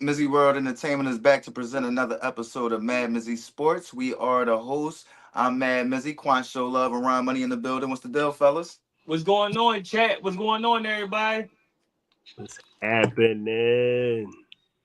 MizzyWorld Entertainment is back to present another episode of MadMizzy Sports. We are the hosts. I'm Mad Mizzy, Quan Show Love, and Ron Money in the building. What's the deal, fellas? What's going on, chat? What's going on, everybody? What's happening?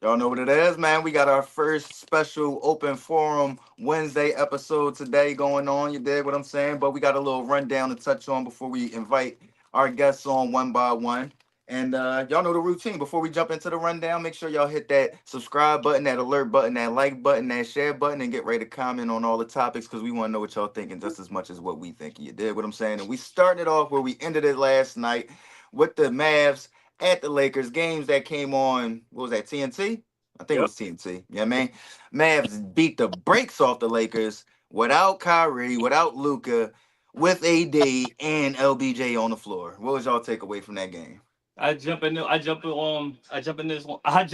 Y'all know what it is, man. We got our first special open forum Wednesday episode today going on. You dig what I'm saying? But we got a little rundown to touch on before we invite our guests on one by one. And y'all know the routine. Before we jump into the rundown, make sure y'all hit that subscribe button, that alert button, that like button, that share button, and get ready to comment on all the topics because we want to know what y'all thinking just as much as what we think. You dig what I'm saying? And we started off where we ended it last night with the Mavs at the Lakers games that came on. What was that? TNT? I think it Yep. was TNT. Yeah, man. Mavs beat the brakes off the Lakers without Kyrie, without Luka, with AD and LBJ on the floor. What was y'all take away from that game? I jump in this one. I'll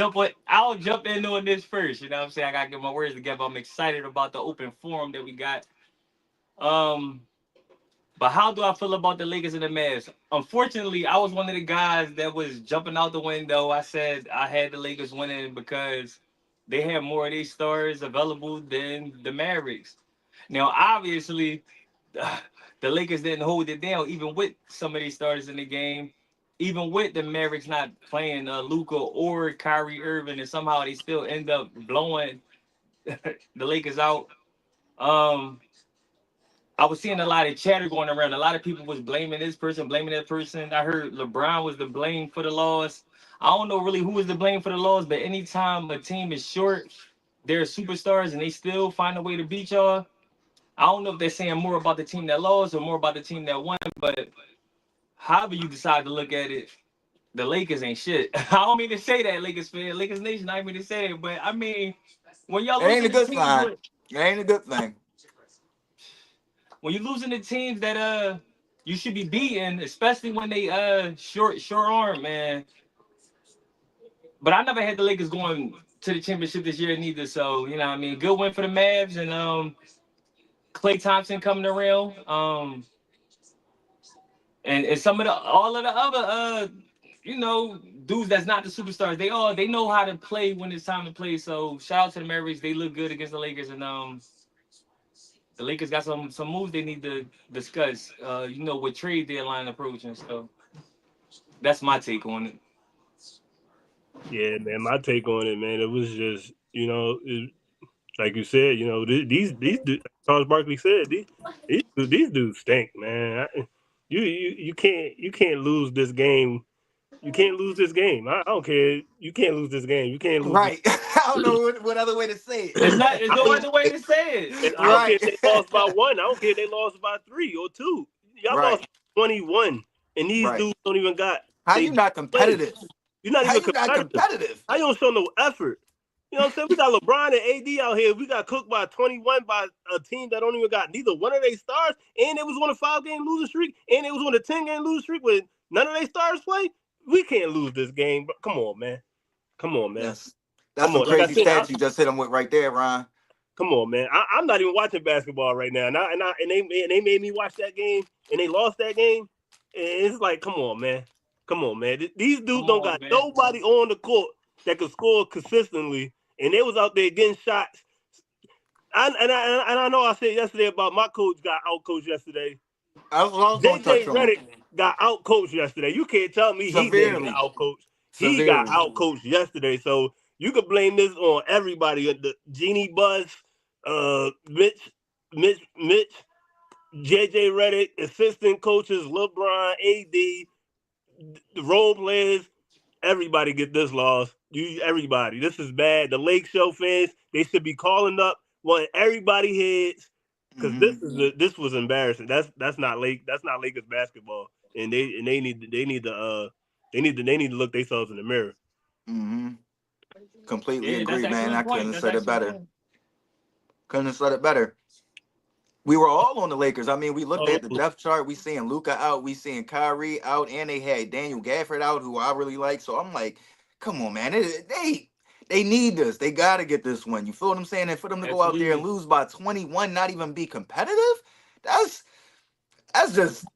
jump in on this first. You know what I'm saying? I gotta get my words together. I'm excited about the open forum that we got. Um, but how do I feel about the Lakers and the Mavs? Unfortunately, I was one of the guys that was jumping out the window. I said I had the Lakers winning because they had more of these stars available than the Mavericks. Now, obviously, the Lakers didn't hold it down, even with some of these starters in the game, even with the Mavericks not playing Luka or Kyrie Irving, and somehow they still end up blowing the Lakers out. Um, I was seeing a lot of chatter going around. A lot of people was blaming this person, blaming that person. I heard LeBron was the blame for the loss. I don't know really who was the blame for the loss, but anytime a team is short, they're superstars and they still find a way to beat y'all. I don't know if they're saying more about the team that lost or more about the team that won, but however you decide to look at it, the Lakers ain't shit. I don't mean to say that, Lakers fan, Lakers Nation. I ain't mean to say it, but I mean when y'all It ain't a losing to good teams sign. with It ain't a good thing. when you're losing to teams that you should be beating, especially when they short arm, man. But I never had the Lakers going to the championship this year neither. So you know what I mean, good win for the Mavs and Klay Thompson coming around. And some of the all of the other dudes that's not the superstars, they know how to play when it's time to play. So shout out to the Mavericks. They look good against the Lakers and the Lakers got some moves they need to discuss. With trade deadline approaching. So that's my take on it. Yeah, man. My take on it, man, it was just like you said, these dudes, Charles Barkley said these dudes stink, man. You can't lose this game. You can't lose this game. I don't care. You can't lose this game. You can't lose this. Right. I don't know what other way to say it. It's not. There's I no don't, other way to say and it. I don't care Right. if they lost by one. I don't care if they lost by 3 or 2. Y'all Right. lost 21, and these Right. dudes don't even got How they you not play. competitive? You're not How even you not competitive. competitive? How you don't show no effort? You know what I'm saying? We got LeBron and AD out here. We got cooked by 21 by a team that don't even got neither one of their stars, and it was on a 5-game losing streak, and it was on a 10-game losing streak with none of their stars play. We can't lose this game. But come on, man. Come on, man. That's Come some on. Like I crazy said, stats you just hit them with right there, Ron. come on, man. I'm not even watching basketball right now, and they made me watch that game, and they lost that game. And it's like, come on, man. Come on, man. These dudes Come don't on, got man. nobody on the court that can score consistently, and they was out there getting shots. I know I said yesterday about my coach got out coached yesterday. That's what I was going to touch JJ on. Redick got out coached yesterday. You can't tell me he didn't get Severely. out coached. He got Severely. out coached yesterday. So you could blame this on everybody. The Genie Buzz, Mitch, JJ Redick, assistant coaches, LeBron, AD, the role players. Everybody get this loss. Everybody. This is bad. The Lake Show fans, they should be calling up, wanting everybody heads, because Hmm. this was embarrassing. That's not Lakers basketball, and they need to look themselves in the mirror. Hmm. Completely Yeah, that's agree, man. I excellent couldn't point. have That's said it excellent better. point. Couldn't have said it better. We were all on the Lakers. I mean, we looked Oh, at the depth chart. We seeing Luka out. We seeing Kyrie out, and they had Daniel Gafford out, who I really like. So I'm like, come on, man. They need this. They got to get this one. You feel what I'm saying? And for them to go out there and Absolutely. lose by 21, not even be competitive, that's that's just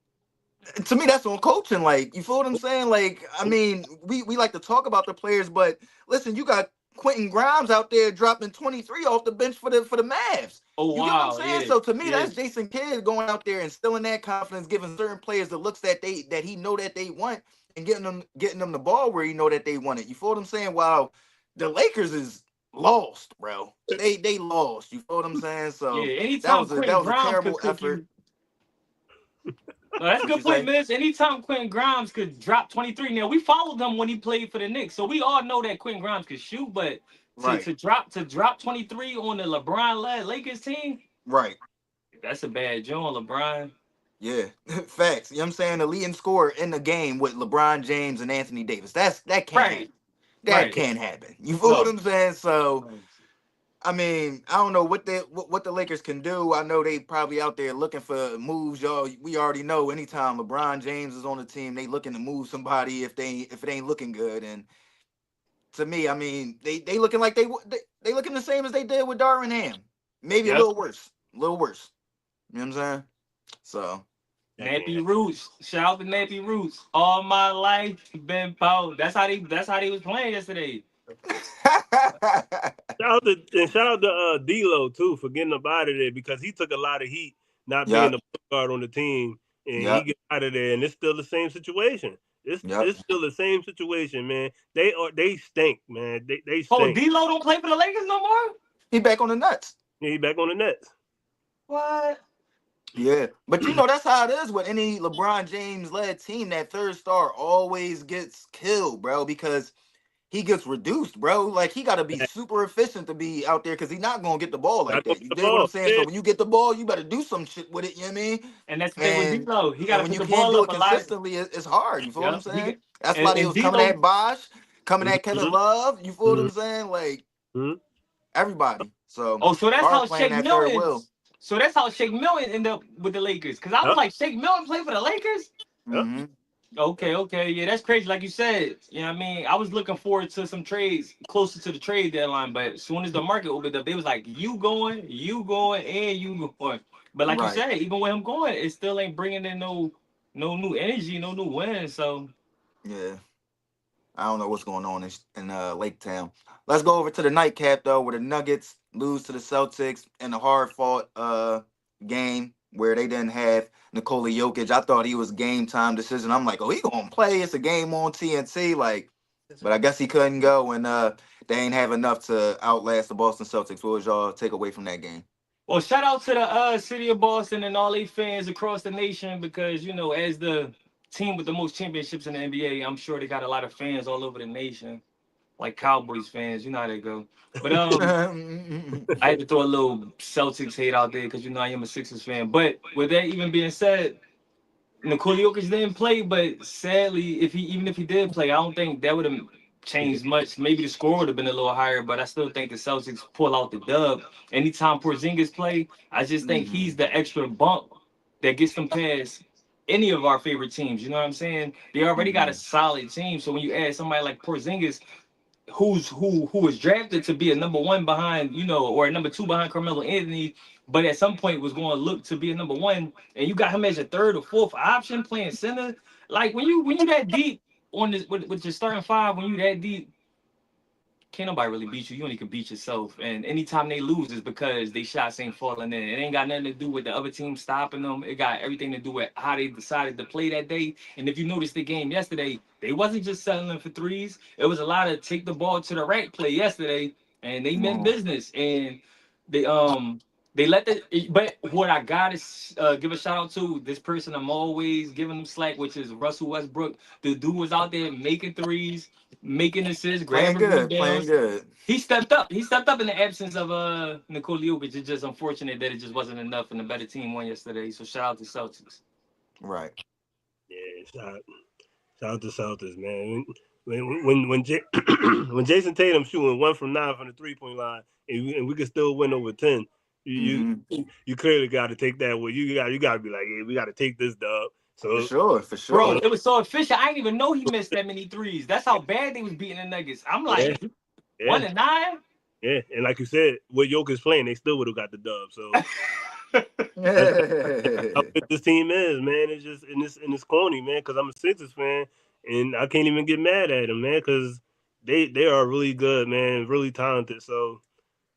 to me, that's on coaching. Like, you feel what I'm saying? Like, I mean, we like to talk about the players, but listen, you got Quentin Grimes out there dropping 23 off the bench for the Mavs. Oh You get what I'm wow, saying? yeah, So to me, yeah. that's Jason Kidd going out there and instilling that confidence, giving certain players the looks that he know that they want, and getting them the ball where he know that they want it. You feel what I'm saying? Wow, the Lakers is lost, bro. They lost. You feel what I'm saying? Yeah, So anytime that Quentin was a Grimes could terrible cook effort. you. No, that's a What good you point, say? Miz. Anytime Quentin Grimes could drop 23. Now we followed him when he played for the Knicks, so we all know that Quentin Grimes could shoot. But to Right, to drop 23 on the LeBron-led Lakers team, right. that's a bad joint, LeBron. Yeah, facts. You know what I'm saying? The leading scorer in the game with LeBron James and Anthony Davis. That can't happen. Right, That right. can't happen. You feel what No. I'm saying? So, No. I mean, I don't know what the Lakers can do. I know they probably out there looking for moves, y'all. We already know anytime LeBron James is on the team, they looking to move somebody if it ain't looking good. And to me, I mean, they looking like they looking the same as they did with Darvin Ham. Maybe a Yep. little worse. A little worse. You know what I'm saying? So Nappy Roots. Shout out to Nappy Roots. All my life been power. That's how they was playing yesterday. Shout out to D'Lo too for getting up out of there because he took a lot of heat not being Yep. the point guard on the team, and he Yep. get out of there, and it's still the same situation. Yep. It's still the same situation, man. They stink, man. They Oh, stink. D'Lo don't play for the Lakers no more. He back on the nuts. Yeah, he back on the Nets. What? Yeah. But you know that's how it is with any LeBron James led team. That third star always gets killed, bro, because he gets reduced, bro. Like he gotta be super efficient to be out there because he's not gonna get the ball Not like gonna that. get You the dig what I'm ball. saying? So Yeah. when you get the ball, you better do some shit with it, you know what I mean? And that's the thing with And D'Lo. He got and to when put you the can't ball do up it a lot. consistently, it's hard. You feel what I'm Yeah, saying? That's why they and was coming D'Lo. at Bosh, coming at Kevin Mm-hmm. Love. You feel what Mm-hmm. I'm saying? Like Mm-hmm. everybody. So Oh, so that's hard how playing Shake that Milton. farewell. So that's how Shake Milton ended up with the Lakers. Cause I was Yep. like, Shake Milton played for the Lakers. Yep. Hmm. Okay, okay, yeah, that's crazy. Like you said, you know what I mean. I was looking forward to some trades closer to the trade deadline, but as soon as the market opened up, they was like, you going, and you going. But like you Right. said, even with him going, it still ain't bringing in no new energy, no new wins. So Yeah. I don't know what's going on in Lake Town. Let's go over to the nightcap though, where the Nuggets lose to the Celtics in a hard fought game where they didn't have Nikola Jokic. I thought he was game time decision. I'm like, oh, he gonna play. It's a game on TNT. Like, but I guess he couldn't go, and they ain't have enough to outlast the Boston Celtics. What was y'all take away from that game? well, shout out to the city of Boston and all they fans across the nation because as the team with the most championships in the NBA, I'm sure they got a lot of fans all over the nation, like Cowboys fans. You know how they go. But I had to throw a little Celtics hate out there because I am a Sixers fan. But with that even being said, Nikola Jokic didn't play, but sadly, if he did play, I don't think that would have changed much. Maybe the score would have been a little higher, but I still think the Celtics pull out the dub. Anytime Porzingis play, I just think he's Mhm. the extra bump that gets them past any of our favorite teams. You know what I'm saying? They already got a Mhm. solid team, so when you add somebody like Porzingis, who was drafted to be a number one behind, or a number two behind Carmelo Anthony, but at some point was going to look to be a number one, and you got him as a third or fourth option playing center. Like when you that deep on this with your starting five, when you that deep, can't nobody really beat you. You only can beat yourself. And anytime they lose is because they shots ain't falling in. It ain't got nothing to do with the other team stopping them. It got everything to do with how they decided to play that day. And if you noticed the game yesterday, they wasn't just settling for threes. It was a lot of take the ball to the rack play yesterday, and they meant Mhm. business. And they they let the but what I gotta give a shout out to this person I'm always giving them slack, which is Russell Westbrook. The dude was out there making threes, making assists, Playing grabbing good, playing rebounds. good. He stepped up. He stepped up in the absence of Nikola Jokic. It's just unfortunate that it just wasn't enough, and the better team won yesterday. So shout out to Celtics. Right. Yeah. Shout out to Celtics, man. When Jason Tatum shooting 1 from 9 from the 3 point line, and we can still win over 10, you Hmm. you clearly got to take that. Well, you got to be like, yeah, we got to take this dub. For So sure, for Bro, sure. it was so efficient. I didn't even know he missed that many threes. That's how bad they was beating the Nuggets. I'm yeah, like, one yeah, and nine. yeah. And like you said, with Jokic playing, they still would have got the dub. So that's how good this team is, man. It's just in this corny, man. Because I'm a Sixers fan, and I can't even get mad at him, man. Because they are really good, man, really talented. So,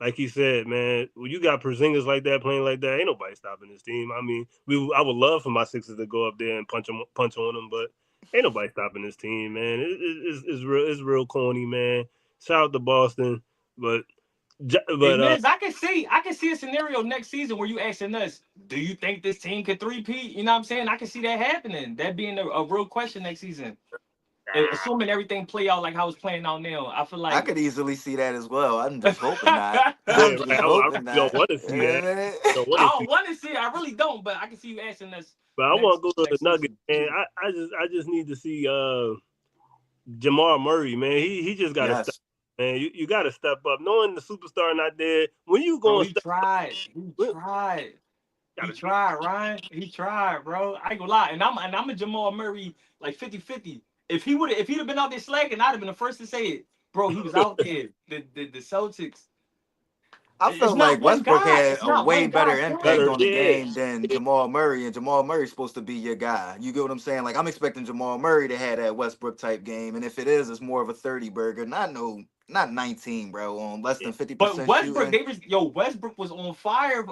like he said, man, when you got Porzingis like that playing like that, ain't nobody stopping this team. I mean, I would love for my Sixers to go up there and punch on them, but ain't nobody stopping this team, man. It's real corny, man. Shout out to Boston, but Hey, but Miz, I can see a scenario next season where you asking us, do you think this team could three-peat? You know what I'm saying? I can see that happening. That being a real question next season. Assuming everything play out like how it's playing out now, I feel I like could easily see that as well. I'm just hoping not. yeah, I'm right. just I really hoping don't not. want to see that. I don't want to I see. don't want to see it. I really don't, but I can see you asking us But I want next to go to the next Nuggets, season. man. I just need to see Jamal Murray, man. He just got to step. Yes. Man, you got to step up. Knowing the superstar not there, when you Bro, going to he step, tried. He tried. got He to tried, Ryan. He tried, bro. I ain't gonna lie. And I'm a Jamal Murray like 50-50. If he'd have been out there slacking, I'd have been the first to say it. Bro, he was out there. The Celtics. I It's felt not like one Westbrook guy. had It's a not way one better guy impact playing. better. on the Yeah, game than Jamal Murray, and Jamal Murray's supposed to be your guy. You get what I'm saying? Like I'm expecting Jamal Murray to have that Westbrook type game, and if it is, it's more of a 30 burger, not 19, bro, on less yeah. than But 50% Westbrook, shooting. Westbrook was on fire.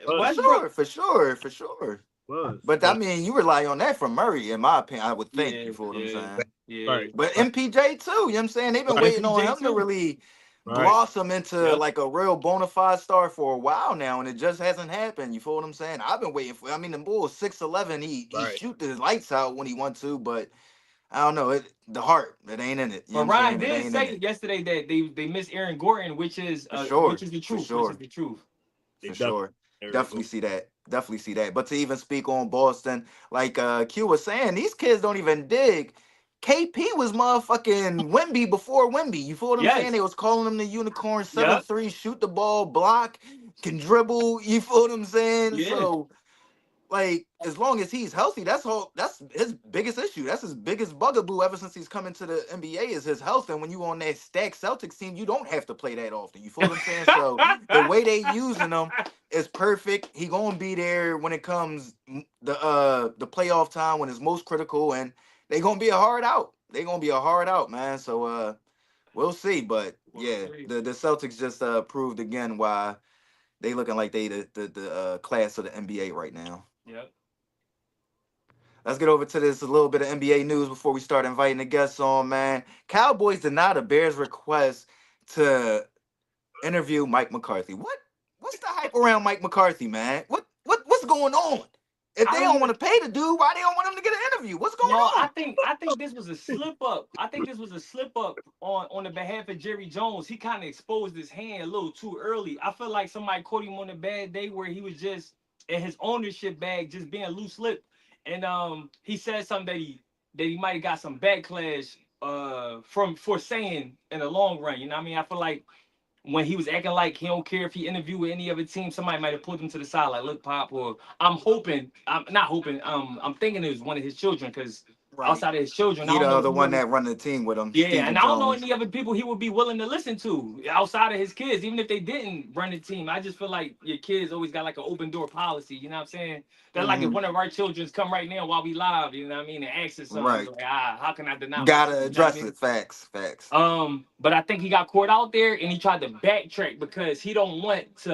For Was Westbrook, sure, for sure, for sure. was But I but mean, you rely on that from Murray, in my opinion. I would think. yeah, You feel what I'm yeah, saying? yeah. right, But right, MPJ too. You know what I'm saying? They've been right, waiting on MPJ him to too. really right. blossom into Yep. like a real bona fide star for a while now, and it just hasn't happened. You feel what I'm saying? I've been waiting for. I mean, the Bulls 6'11". He Right. shoot the lights out when he want to, but I don't know. The heart, it ain't in it. You know what But I'm Ryan saying? It did ain't in say it. yesterday that they miss Aaron Gordon, For sure. which is the For truth. Which is sure. the truth. They For definitely sure. Eric Definitely go. see that. Definitely see that. But to even speak on Boston, like Q was saying, these kids don't even dig. KP was motherfucking Wimby before Wimby. You feel what I'm saying? Yes. They was calling him the unicorn, Yep. 7'3", shoot the ball, block, can dribble. You feel what I'm saying? Yeah. So like as long as he's healthy, that's his biggest issue. That's his biggest bugaboo ever since he's come into the NBA is his health. And when you on that stacked Celtics team, you don't have to play that often. You feel what I'm saying? So the way they using him is perfect. He gonna be there when it comes the playoff time when it's most critical, and they gonna be a hard out. They gonna be a hard out, man. So we'll see. But We'll yeah, see. the Celtics just proved again why they looking like they the class of the NBA right now. Yep. Let's get over to this a little bit of NBA news before we start inviting the guests on, man. Cowboys denied the Bears' request to interview Mike McCarthy. What's the hype around Mike McCarthy, man? What's going on? If I they don't don't even want to pay the dude, why they don't want him to get an interview? What's going No, I on? think I think this was a slip up. I think this was a slip up on the behalf of Jerry Jones. He kind of exposed his hand a little too early. I feel like somebody caught him on a bad day where he was just in his ownership bag, just being loose lipped, and he said something that he might have got some backlash from for saying in the long run. You know what I mean? I feel like when he was acting like he don't care if he interviewed with any other team, somebody might have pulled him to the side, like, look, Pop, or I'm not hoping, I'm thinking it was one of his children, because Right. outside of his children, I He don't know the any one other. that run the team with him, Yeah, Stephen and I don't know Jones. any other people he would be willing to listen to outside of his kids, even if they didn't run the team. I just feel like your kids always got like an open door policy. You know what I'm saying? That's like if Hmm. one of our children's come right now while we live, you know what I mean, and ask us something, Right. like, how can I deny my Gotta son? You know what I address mean? it. Facts. Facts. But I think he got caught out there and he tried to backtrack because he don't want to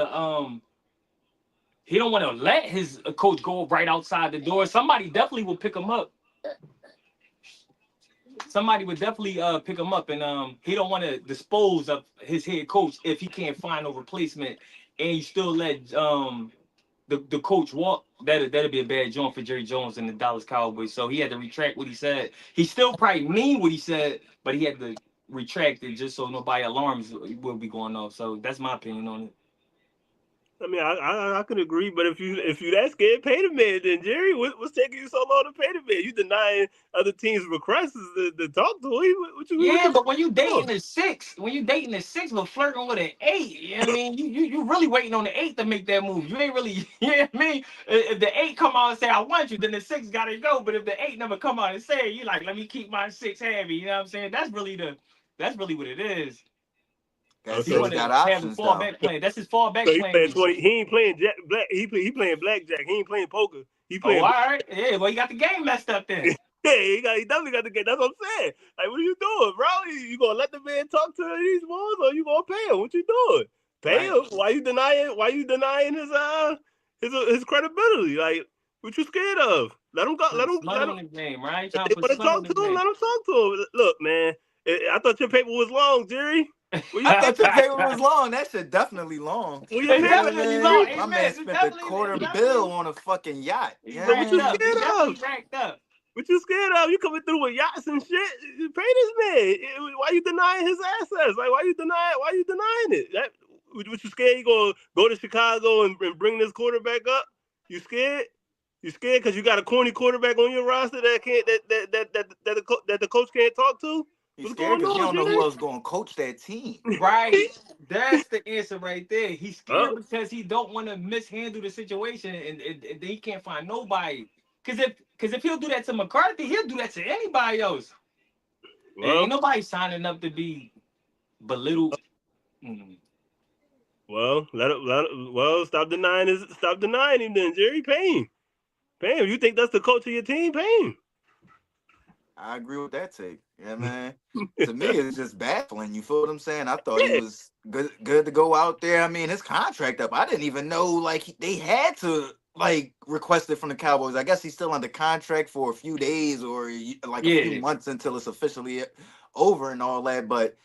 let his coach go right outside the door. Somebody definitely will pick him up. Somebody would definitely pick him up, and he don't want to dispose of his head coach if he can't find a replacement, and you still let the coach walk. That'd be a bad joint for Jerry Jones and the Dallas Cowboys. So he had to retract what he said. He still probably mean what he said, but he had to retract it just so nobody alarms will be going off. So that's my opinion on it. I mean, I could agree, but if you that scared, pay the man. Then Jerry, what's taking you so long to pay the man? You denying other teams' requests to talk to him. What Yeah, you but when you doing? dating a six but flirting with an eight, you know what I mean, you really waiting on the eight to make that move. You ain't really, you know what I mean. If the eight come out and say I want you, then the six gotta go. But if the eight never come out and say it, you like, let me keep my six happy. You know what I'm saying? That's really what it is. Guys He said So he want got to have a options though. fallback plan. That's his so fallback he plan. playing 20. He ain't playing black. He playing blackjack. He ain't playing poker. He Oh, all playing. right, yeah. Well, you got the game messed up then. Yeah, he definitely got the game. That's what I'm saying. Like, what are you doing, bro? You gonna let the man talk to these boys, or you gonna pay him? What you doing? Pay Right. him? Why you denying? Why you denying his credibility? Like, what you scared of? Let him go. Let him. Smut Let on him. the game, right? If Trying they to put want to smut on talk the to him, game. let him talk to him. Look, man. I thought your paper was long, Jerry. Where I your thought paper? your paper was long. That shit definitely long. Where your It's paper? definitely long. My Amen. man It's spent a definitely, quarter it's bill definitely. on a fucking yacht. He Yeah, What you racked up. He scared definitely of? racked up. What you scared of? You coming through with yachts and shit? Pay this man. Why you denying his assets? Like, why you denying it? What you scared? You gonna go to Chicago and bring this quarterback up? You scared? You scared because you got a corny quarterback on your roster that the coach can't talk to? he's What's scared going because you on, don't know who Jerry? else going to coach that team. Right. That's the answer right there. He's Huh? scared because he don't want to mishandle the situation and he can't find nobody. Because if he'll do that to McCarthy, he'll do that to anybody else. And ain't Well, nobody signing up to be belittled. Mm. well, stop denying him then, Jerry. Pay him. You think that's the coach of your team? Pay him. I agree with that take. Yeah, man. To me, it's just baffling. You feel what I'm saying? I thought he Yeah. was good to go out there. I mean, his contract up. I didn't even know like they had to like request it from the Cowboys. I guess he's still under contract for a few days or like a few Yeah. months until it's officially over and all that. But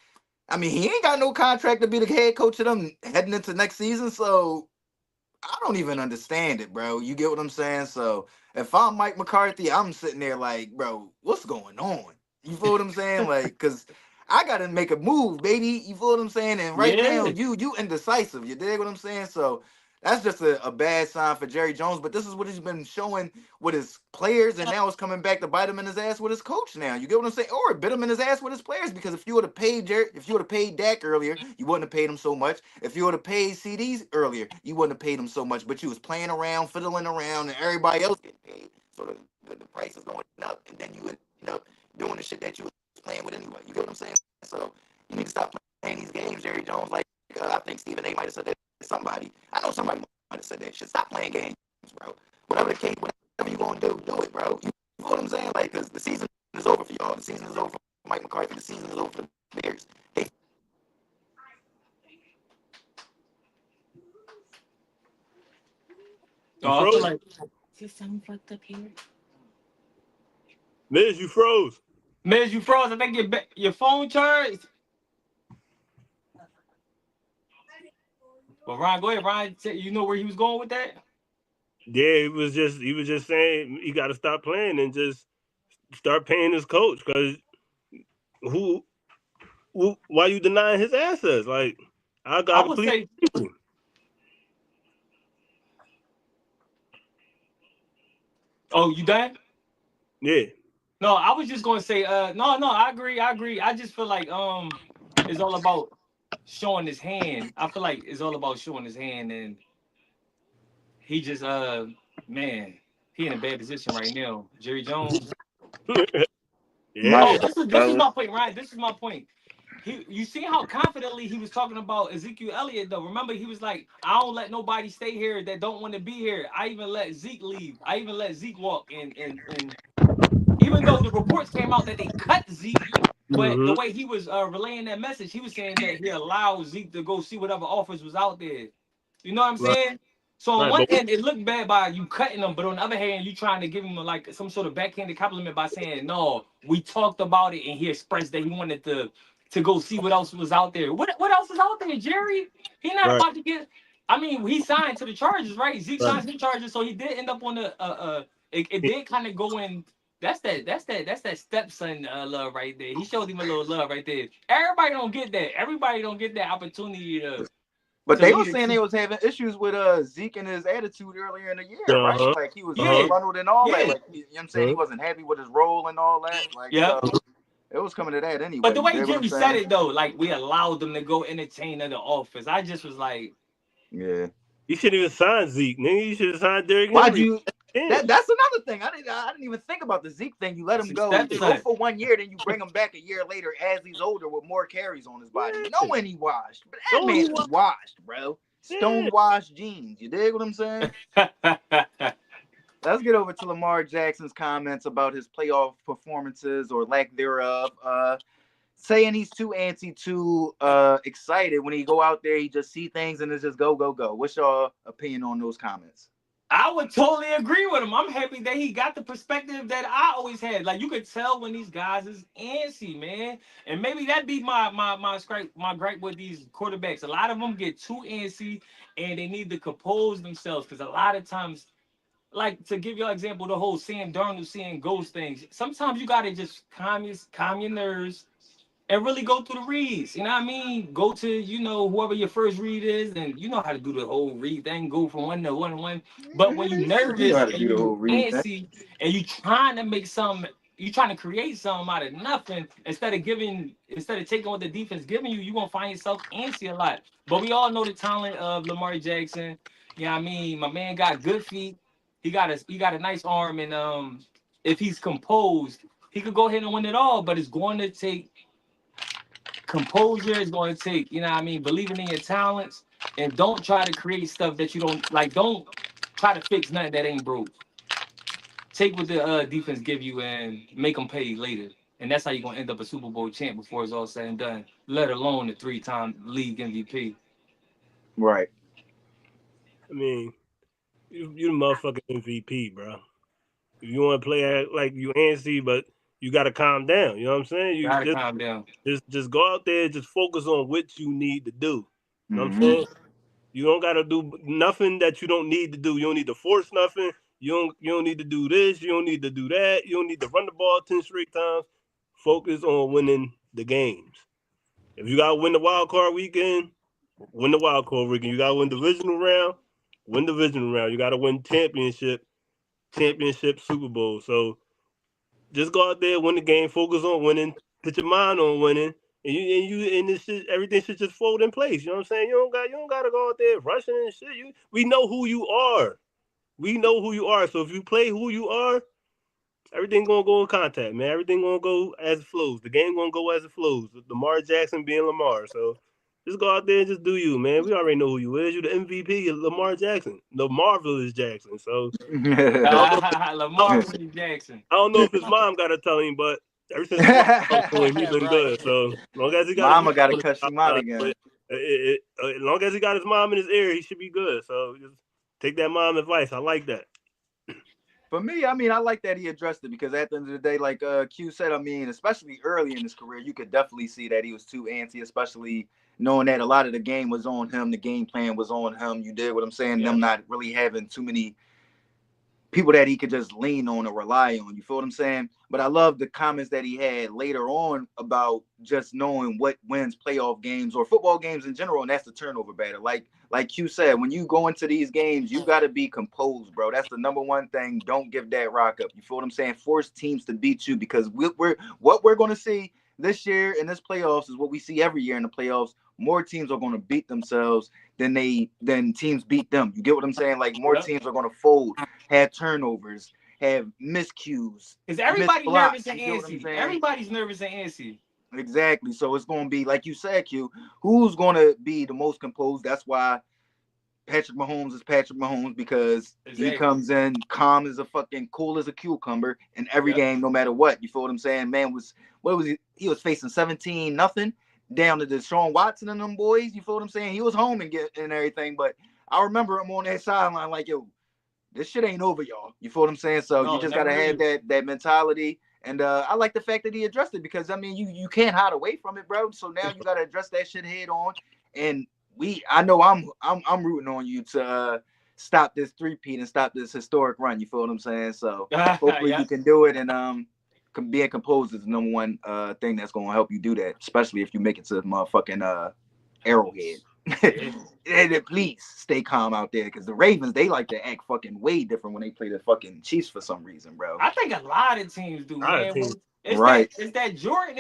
I mean, he ain't got no contract to be the head coach of them heading into next season. So I don't even understand it, bro. You get what I'm saying? So if I'm Mike McCarthy, I'm sitting there like, bro, what's going on? You feel what I'm saying? Like, cause I gotta make a move, baby. You feel what I'm saying? And right now, Yeah. you indecisive. You dig what I'm saying? So that's just a bad sign for Jerry Jones. But this is what he's been showing with his players, and now it's coming back to bite him in his ass with his coach. Now you get what I'm saying? Or it bit him in his ass with his players because if you would have paid if you would have paid Dak earlier, you wouldn't have paid him so much. If you would have paid CDs earlier, you wouldn't have paid him so much. But you was playing around, fiddling around, and everybody else getting paid. So the price is going up, and then you end up doing the shit that you was playing with anyway. You get what I'm saying? So you need to stop playing these games, Jerry Jones. Like I think Stephen A. might have said that to somebody. I know somebody might have said that shit. Stop playing games, bro. Whatever the case, whatever you gonna do it, bro. You know what I'm saying? Like, cause the season is over for y'all. The season is over for Mike McCarthy. The season is over for the Bears. They You Oh, I feel froze? like is there something fucked up here? Miz, you froze. Miz, you froze. I think your phone charged. Well, Ryan, go ahead. Ryan, you know where he was going with that? Yeah, he was just saying he got to stop playing and just start paying his coach because who, why you denying his assets? Like I I got to would please. say, oh, you done? Yeah, No, I was just gonna say, no, I agree. I just feel like it's all about showing his hand. I feel like it's all about showing his hand, and he just man, he in a bad position right now. Jerry Jones. yeah. Oh, this is my point, Ryan. This is my point. You see how confidently he was talking about Ezekiel Elliott though. Remember, he was like, I don't let nobody stay here that don't want to be here. I even let Zeke leave. I even let Zeke walk. And even though the reports came out that they cut Zeke, but the Mm-hmm. way he was relaying that message, he was saying that he allowed Zeke to go see whatever offers was out there. You know what I'm Right, saying? So on right. one But end, it looked bad by you cutting him, but on the other hand, you trying to give him like some sort of backhanded compliment by saying, "No, we talked about it, and he expressed that he wanted to go see what else was out there." What else is out there, Jerry? He not right, about to get. I mean, he signed to the Chargers, right? Zeke right. signed to the Chargers, so he did end up on the It did kind of go in. That's that stepson love right there. He showed him a little love right there. Everybody don't get that. Everybody don't get that opportunity But to they were lead a saying they team. was having issues with Zeke and his attitude earlier in the year, Uh right? huh. Like he was Uh huh. Yeah, disgruntled and all that. yeah, Like you know what I'm saying, he wasn't happy with his role and all that. Like yeah. so, it was coming to that But anyway. the You way dig what I'm Jimmy said saying? it though, like we allowed them to go entertain at the office. I just was like, Yeah. You shouldn't even sign Zeke, nigga. You should have signed Derrick Why'd Henry. you? Yeah. That's another thing. I didn't even think about the Zeke thing. You let that's him his go stepson. for 1 year, then you bring him back a year later as he's older with more carries on his body, Yeah. knowing he washed. But that No, man he is was. washed, bro. Yeah. Stone washed jeans. You dig what I'm saying? let's get over to Lamar Jackson's comments about his playoff performances or lack thereof. Saying he's too antsy, too excited when he go out there, he just see things and it's just go, go, go. What's your opinion on those comments? I would totally agree with him. I'm happy that he got the perspective that I always had. Like you could tell when these guys is antsy, man. And maybe that be my gripe with these quarterbacks. A lot of them get too antsy and they need to compose themselves because a lot of times, like to give you an example, the whole Sam Darnold seeing ghost things. Sometimes you gotta just calm your nerves and really go through the reads. You know what I mean? Go to, whoever your first read is, and you know how to do the whole read thing, go from one to one to one. But when you You know nervous how to and do the you whole read thing. antsy and you trying to make something, you trying to create something out of nothing instead of taking what the defense giving you, you're gonna find yourself antsy a lot. But we all know the talent of Lamar Jackson. You know what I mean? My man got good feet. He got a nice arm, and if he's composed, he could go ahead and win it all, but it's going to take composure, is going to take, you know what I mean, believing in your talents, and don't try to create stuff that you don't like. Don't try to fix nothing that ain't broke. Take what the defense give you and make them pay later. And that's how you're going to end up a Super Bowl champ before it's all said and done, let alone the 3-time league MVP. Right. I mean, you the motherfucking MVP, bro. If you want to play like you antsy, but you got to calm down. You know what I'm saying? You Gotta just calm down. just go out there, just focus on what you need to do. You know what I'm Mm-hmm. saying? You don't got to do nothing that you don't need to do. You don't need to force nothing. You don't need to do this. You don't need to do that. You don't need to run the ball 10 straight times. Focus on winning the games. If you got to win the wild card weekend, win the wild card weekend. You got to win divisional round, win divisional round. You got to win championship, Super Bowl. So just go out there, win the game, focus on winning, put your mind on winning, and this shit, everything should just fold in place. You know what I'm saying? You don't gotta go out there rushing and shit. We know who you are. We know who you are. So if you play who you are, everything gonna go in contact, man. Everything gonna go as it flows. The game gonna go as it flows. Lamar Jackson being Lamar. So just go out there and just do you, man. We already know who you is. You the MVP, Lamar Jackson, the marvelous Jackson. So I don't know. I Lamar Jackson. I don't know if his mom got to tell him, but ever since his mom talked to him, he been Right. good. So as long as he got his mom Mama got to on his cuss him out side, again. but as long as he got his mom in his ear, he should be good. So just take that mom advice. I like that. For me, I mean, I like that he addressed it because at the end of the day, like Q said, I mean, especially early in his career, you could definitely see that he was too antsy, especially knowing that a lot of the game was on him, the game plan was on him. You did what I'm saying, Yeah. them not really having too many people that he could just lean on or rely on. You feel what I'm saying? But I love the comments that he had later on about just knowing what wins playoff games or football games in general, and that's the turnover battle. Like Q said, when you go into these games, you got to be composed, bro. That's the number one thing. Don't give that rock up. You feel what I'm saying? Force teams to beat you because we're what we're going to see this year in this playoffs is what we see every year in the playoffs. More teams are going to beat themselves than teams beat them. You get what I'm saying? Like more Yep. teams are going to fold, have turnovers, have miscues, Is miss everybody blocks. nervous and You get what I'm antsy? saying? Everybody's nervous and antsy. Exactly. So it's going to be like you said, Q. Who's going to be the most composed? That's why Patrick Mahomes is Patrick Mahomes because he Exactly. comes in calm as a fucking cool as a cucumber in every Yep. game, no matter what. You feel what I'm saying? Man was what was he? He was facing 17-0 down to Deshaun Watson and them boys. You feel what I'm saying? He was home and everything, but I remember him on that sideline like, yo, this shit ain't over, y'all. You feel what I'm saying? So you No, it just gotta never have is. that mentality. And I like the fact that he addressed it because I mean you can't hide away from it, bro. So now you gotta address that shit head on. And I know I'm rooting on you to stop this three-peat and stop this historic run. You feel what I'm saying? So hopefully you Yep. can do it and being composed is the number one thing that's gonna help you do that, especially if you make it to the motherfucking Arrowhead. Yeah. And please stay calm out there because the Ravens they like to act fucking way different when they play the fucking Chiefs for some reason, bro. I think a lot of teams do, I man. think It's that Right. Jordan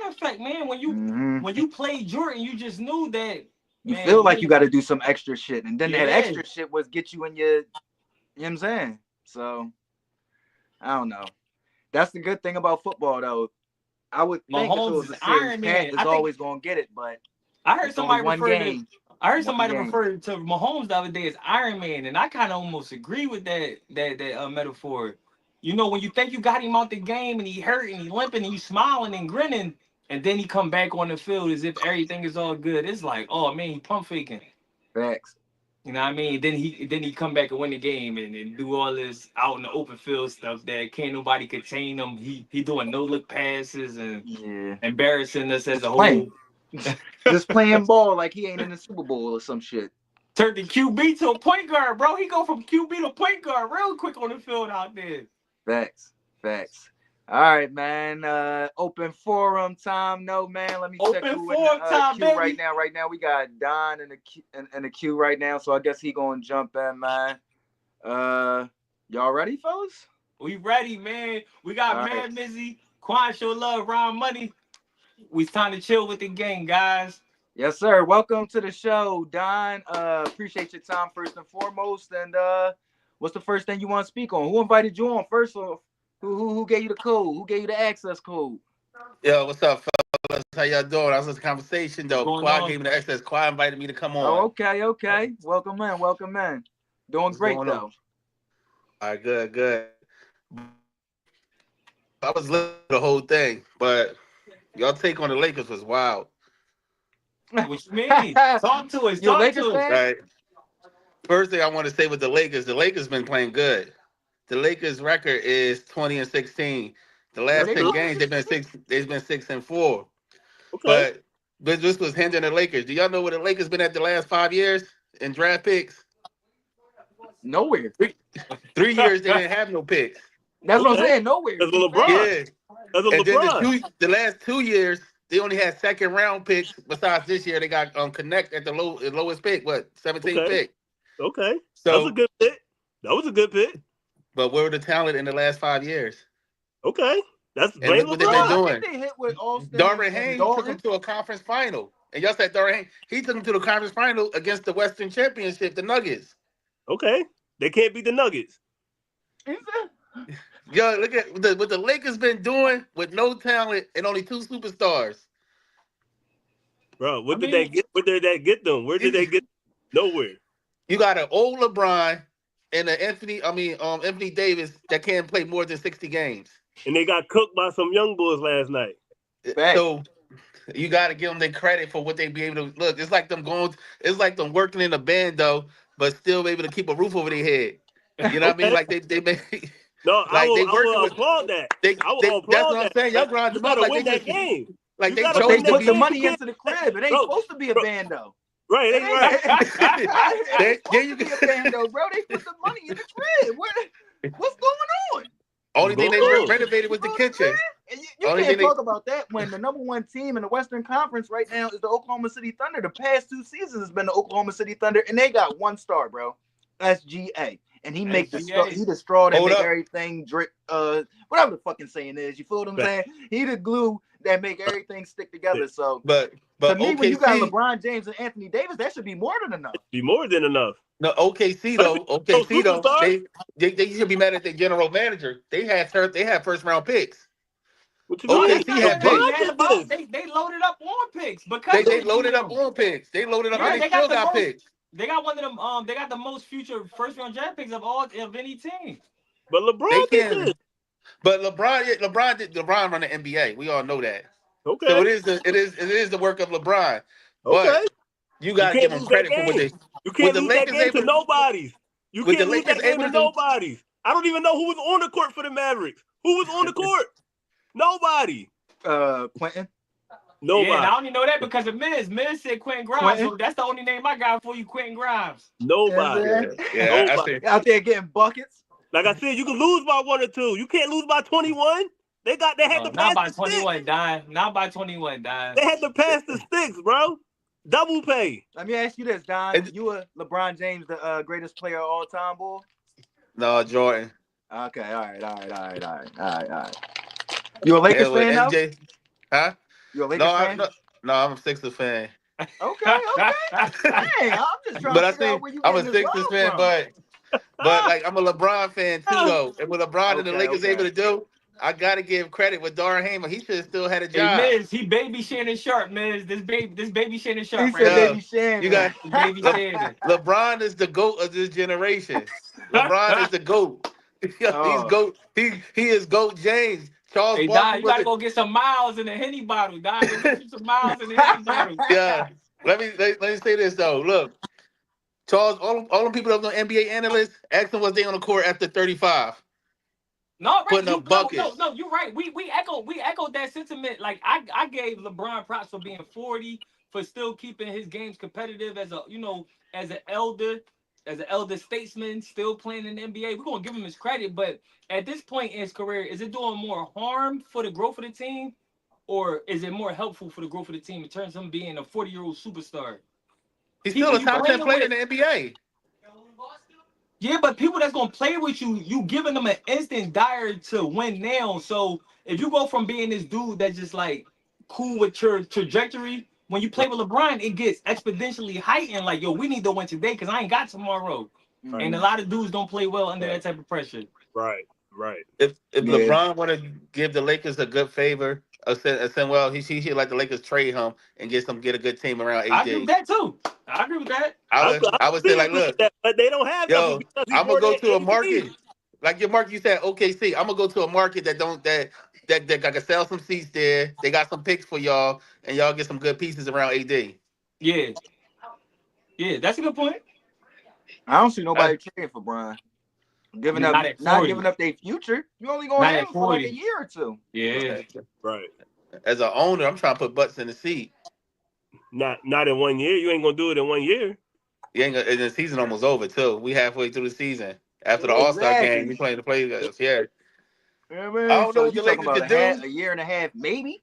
effect, man. Hmm. When you play Jordan, you just knew that, You man. feel like you got to do some extra shit, and then that Yeah. extra shit was get you in your, you know what I'm saying? So I don't know. That's the good thing about football, though. I would think if it Mahomes was is a series, Iron Pat Man. is always gonna get it, but I heard it's only somebody one refer to game. I heard One somebody game. refer to Mahomes the other day as Iron Man, and I kind of almost agree with that metaphor. You know, when you think you got him out the game and he hurt and he limping and he smiling and grinning, and then he come back on the field as if everything is all good. It's like, oh man, he pump faking. Facts. You know what I mean? Then he come back and win the game and do all this out in the open field stuff that can't nobody contain him. He doing no look passes and Yeah. embarrassing us as Just a playing. whole. Just playing ball like he ain't in the Super Bowl or some shit. Turned the QB to a point guard, bro. He go from QB to point guard real quick on the field out there. Facts. Facts. All right, man. Open forum time. No, man. Let me check Open who in the forum time, queue right baby. now. Right now, we got Don in the queue right now. So I guess he gonna jump in, man. Y'all ready, fellas? We ready, man. We got All Mad right. Mizzy, Quan Show Love, Ron Money. We time to chill with the gang, guys. Yes, sir. Welcome to the show, Don. Appreciate your time first and foremost. And what's the first thing you want to speak on? Who invited you on first? Or who gave you the code? Who gave you the access code? Yo, what's up, fellas? How y'all doing? I was in this conversation though. What's going Quad on? gave me the access. Quad invited me to come on. Oh, okay. Welcome in. Doing What's great going though. on? All right, good. I was listening to the whole thing, but y'all take on the Lakers was wild. What you mean? Talk to us. You a Talk Lakers to us. fan? Right. First thing I want to say with the Lakers been playing good. The Lakers record is 20-16. The last they 10 good? games they've been 6-4. Okay. But this was hindering the Lakers. Do y'all know where the Lakers been at the last 5 years in draft picks? Nowhere. 3 years they didn't have no picks. That's what I'm Okay. saying. Nowhere. That's a Be LeBron. fair. Yeah. That's a And then LeBron. the last 2 years, they only had second round picks. Besides this year, they got Connect at the lowest pick, 17th Okay. pick. Okay. That was a So, good pick. That was a good pick. but where were the talent in the last 5 years? Okay. That's And blame look what they've been LeBron. I doing. think they hit with Austin Darvin and Hayes took Dalton. them to a conference final. And y'all said Darvin Hayes, he took them to the conference final against the Western Championship, the Nuggets. Okay. They can't beat the Nuggets. Yo, look at what the Lakers been doing with no talent and only 2 superstars. Bro, what I did mean- they get? Where did that get them? Where did they get? Nowhere. You got an old LeBron and an Anthony Davis that can't play more than 60 games. And they got cooked by some young boys last night. Facts. So you got to give them their credit for what they be able to look. It's like them working in a band though, but still able to keep a roof over their head. You know what I mean? Like they make No, I like they will working with. applaud that. I will That's applaud what I'm that. saying. Y'all But grind you them up gotta like win they that just game. like You they gotta But chose they win to put that the be. game. money You can't- into the crib. It ain't Bro, supposed to be a bro. band though. Right, It ain't right. ain't There supposed you to be go. a band though, bro. They put the money in the crib. What's going on? Only thing they Go. renovated was the You know what I'm kitchen. And you Only can't thing talk about that when the number one team in the Western Conference right now is the Oklahoma City Thunder. The past 2 seasons has been the Oklahoma City Thunder, and they got one star, bro. SGA. And he make the straw that Hold make up. everything drip. Whatever the fucking saying is, you feel what I'm saying? He the glue that make everything stick together. So But to me, when you got OKC, LeBron James and Anthony Davis, that should be more than enough. Be more than enough. no OKC though, superstars? they should be mad at their general manager. They had first round picks. What you Okay, mean? That's see, not had what they picks. mad about. They loaded up on picks because They of the loaded up GM. on picks. They loaded up Yeah, and they they got still the got most. picks. They got one of them. They got the most future first round draft picks of any team. But They LeBron did can't. this. But LeBron run the NBA. We all know that. Okay. So it is the work of LeBron. Okay. But you got to can't give him lose that credit for what game. they. You can't the lose that Lakers game to able- nobody's. You with can't the lose that Lakers game able to to do- nobody's. I don't even know who was on the court for the Mavericks. Who was on the court? Nobody. Quentin. Nobody. Yeah, and I only know that because of Miz. Miz said Quentin Grimes, Quentin? so that's the only name I got for you, Quentin Grimes. Nobody. Yeah, I Nobody. see. Out there getting buckets. Like I said, you can lose by 1 or 2. You can't lose by 21. They had to Not pass by the 21, sticks. Dime. Not by 21, Dime. They had to pass the sticks, bro. Double pay. Let me ask you this, Don. And- You a LeBron James, the greatest player of all time, boy? No, Jordan. Okay, all right. You a Lakers Yeah, with fan, though? MJ. Huh? You a Lakers fan? No, I'm a Sixers fan. Okay. Dang, I'm just trying But to I figure out think where you I'm a getting this Sixers love fan, from. but like I'm a LeBron fan too, though. And what LeBron and the Okay, Lakers okay. able to do, I gotta give credit with Darren Hamer. He should have still had a Hey, job. Miz, he baby Shannon Sharp, Miz. This baby Shannon He Sharp right said, here. Yeah, "Baby you Shannon." got Baby Le, Shannon. LeBron is the GOAT of this generation. LeBron is the GOAT. He's Oh, GOAT. He is GOAT James. Charles Hey, Don, Barkley you was gotta it. go get some miles in the Henny bottle. Don, go get you some miles in the Henny bottle. Yeah. Let me say this though. Look, Charles, all the people that was on NBA analysts, ask them was they on the court after 35, No, right? putting You up no, buckets. no. You're right. We echoed that sentiment. Like I gave LeBron props for being 40, for still keeping his games competitive as a as an elder statesman, still playing in the NBA. We're gonna give him his credit, but at this point in his career, is it doing more harm for the growth of the team, or is it more helpful for the growth of the team in terms of him being a 40-year-old superstar? He's still People a you top 10 playing player with. in the NBA. Yeah, but people that's gonna play with you, you giving them an instant dire to win now. So if you go from being this dude that's just like cool with your trajectory, when you play with LeBron, it gets exponentially heightened. Like, yo, we need to win today because I ain't got tomorrow. Right. And a mm, lot of dudes don't play well under Right. that type of pressure. Right. Right. If yeah. LeBron want to give the Lakers a good favor, saying, well, he should like the Lakers trade him and get a good team around I agree with AD. that too. I agree with that. I would say See, like, agree with look, that, but they don't have nothing yo, because he I'm gonna brought go in to a AD. market like your market. You said OKC. I'm gonna go to a market that I can sell some seats there. They got some picks for y'all, and y'all get some good pieces around AD. Yeah, yeah, that's a good point. I don't see Uh, nobody trading for Brian. Giving up, Not at not 40. giving up their future. You only gonna Not have at him for like a 40. year or two. Yeah. Right. Right. as an owner, I'm trying to put butts in the seat. Not in 1 year. You ain't gonna do it in 1 year. You ain't gonna, and the season almost over too. We halfway through the season. After the All Star game, we Exactly. playing the playoffs. Yeah, You know what I I mean? don't know So what you the talking Lakers about could do. a year and a half, maybe?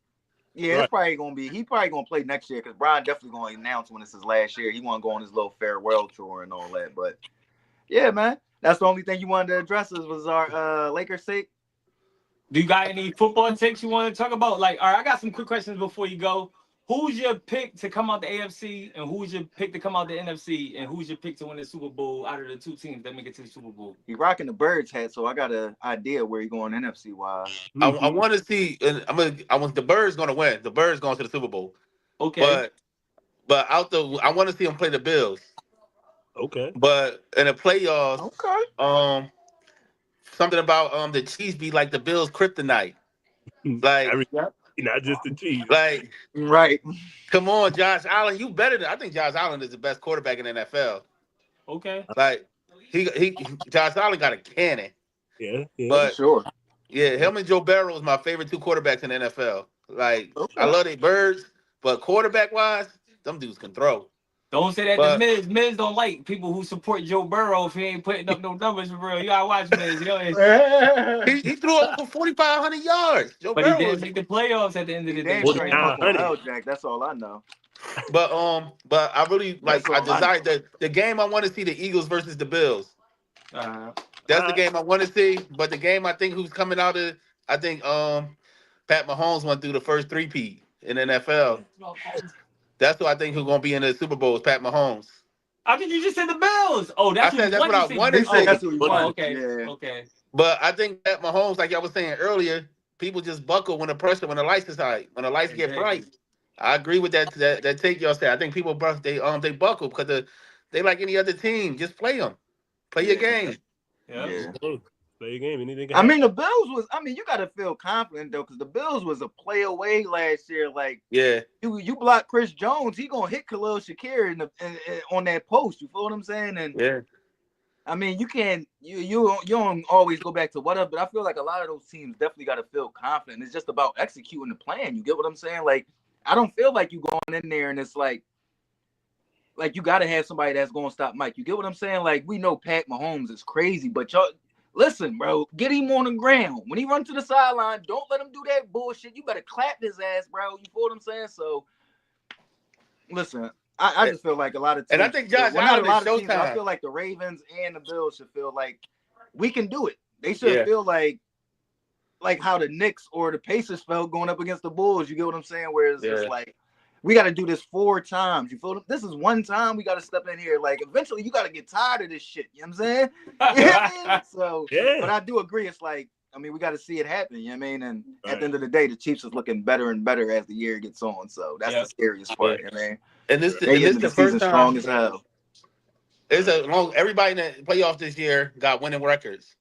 Yeah, it's Right. probably gonna be. He probably gonna play next year because Brian definitely gonna announce when it's his last year. He want to go on his little farewell tour and all that. But yeah, man, that's the only thing you wanted to address was our Lakers sake. Do you got any football takes you want to talk about? Like, all right, I got some quick questions before you go. Who's your pick to come out the AFC, and who's your pick to come out the NFC, and who's your pick to win the Super Bowl out of the two teams that make it to the Super Bowl? He rocking the Birds hat, so I got an idea where he going NFC wise. I want to see. And I want the Birds going to win. The Birds going to the Super Bowl. Okay. But I want to see them play the Bills. Okay. But in the playoffs, Okay. um, something about the Chiefs be like the Bills' kryptonite. Like Every Yep. not just the Chiefs. like Right. come on, Josh Allen, you better than I think Josh Allen is the best quarterback in the NFL. Okay. Like Josh Allen got a cannon. Yeah. Yeah. For But sure. yeah, him and Joe Burrow is my favorite two quarterbacks in the NFL. Like I Okay. love they birds, but quarterback wise, them dudes can throw. Don't say that to But Miz. Miz don't like people who support Joe Burrow if he ain't putting up no numbers for real. You gotta watch Miz. You know, he threw over for 4,500 yards. Joe but he Burrow didn't was make the playoffs at the end of He the day. damn sure So ain't fuck with 4,900. L Jack. That's all I know. but I really That's I all I desire know. the game I want to see the Eagles versus the Bills. uh, That's the game I want to see. But the game I think who's coming out of I think Pat Mahomes went through the first three-peat in the NFL. That's who I think who's gonna be in the Super Bowl is Pat Mahomes. I think you just said the Bills. Oh, I that's what said you that's want what to I see. want He to said that's see. what he Oh, wanted. okay. Yeah. Okay. But I think Pat Mahomes, like I was saying earlier, people just buckle when the lights is high, when the lights get Exactly. bright. I agree with that take y'all said. I think people they buckle because they like any other team. Just play your Yeah. game. Yeah. Yeah. Play your game. Anything can I happen. mean, the Bills was. I mean, you got to feel confident though, because the Bills was a play away last year. Like Yeah, you block Chris Jones, he gonna hit Khalil Shakir on that post. You feel what I'm saying? And yeah. I mean, you can't you don't always go back to what up, but I feel like a lot of those teams definitely got to feel confident. It's just about executing the plan. You get what I'm saying? Like I don't feel like you going in there and it's like you got to have somebody that's going to stop Mike. You get what I'm saying? Like we know Pat Mahomes is crazy, but y'all listen, bro, get him on the ground. When he run to the sideline, don't let him do that bullshit. You better clap his ass, bro. You feel what I'm saying? So listen, I just feel like a lot of And I teams, think Josh well, not a Allen is lot of teams, but I Showtime. feel like the Ravens and the Bills should feel like we can do it. They should Yeah, feel like how the Knicks or the Pacers felt going up against the Bulls. You get what I'm saying? Where it's just yeah. like we got to do this 4 times. You feel this is one time we got to step in here. Like eventually you got to get tired of this shit. You know what I'm saying? You know what I mean? So, but Yeah. I do agree. It's like I mean, we got to see it happen. You know what I mean? And at the end of the day, the Chiefs is looking better and better as the year gets on. So that's the scariest part. You know what I mean? And They this ended the the first season time. strong as hell. Everybody in the playoffs this year got winning records.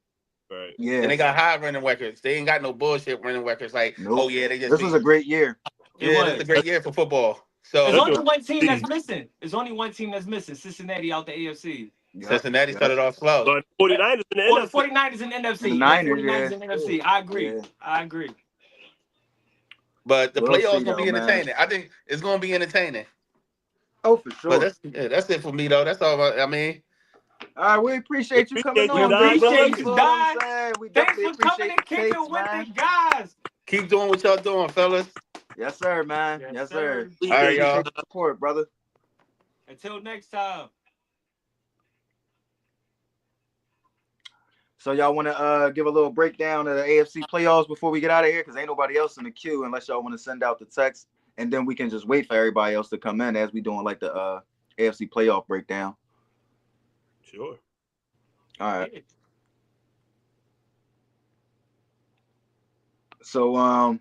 Right. Yeah. And they got high winning records. They ain't got no bullshit winning records. Like, Nope. oh yeah, they just This was a great year. this is a great year for football. So There's only one team that's missing. There's only one team that's missing. Cincinnati out the AFC. Cincinnati started off slow. But 49ers in the Or the NFC. 49ers in NFC. The Niners, 49ers in NFC. I agree. Yeah. I agree. But the We'll playoffs see, gonna be though, man. entertaining. I think it's gonna be entertaining. Oh, for sure. But that's it for me though. That's all. I mean, All right, we appreciate you coming Appreciate you, on. Don. Appreciate you, know what Don. I'm saying? We Thanks definitely for coming and appreciate kicking takes, with man. the guys. keep doing what y'all doing, fellas. Yes, sir, man. Yes, Yes, sir. sir. All right, y'all. Appreciate the support, brother. Until next time. So y'all want to give a little breakdown of the AFC playoffs before we get out of here? Because ain't nobody else in the queue unless y'all want to send out the text. And then we can just wait for everybody else to come in as we doing like the AFC playoff breakdown. Sure. All right. So,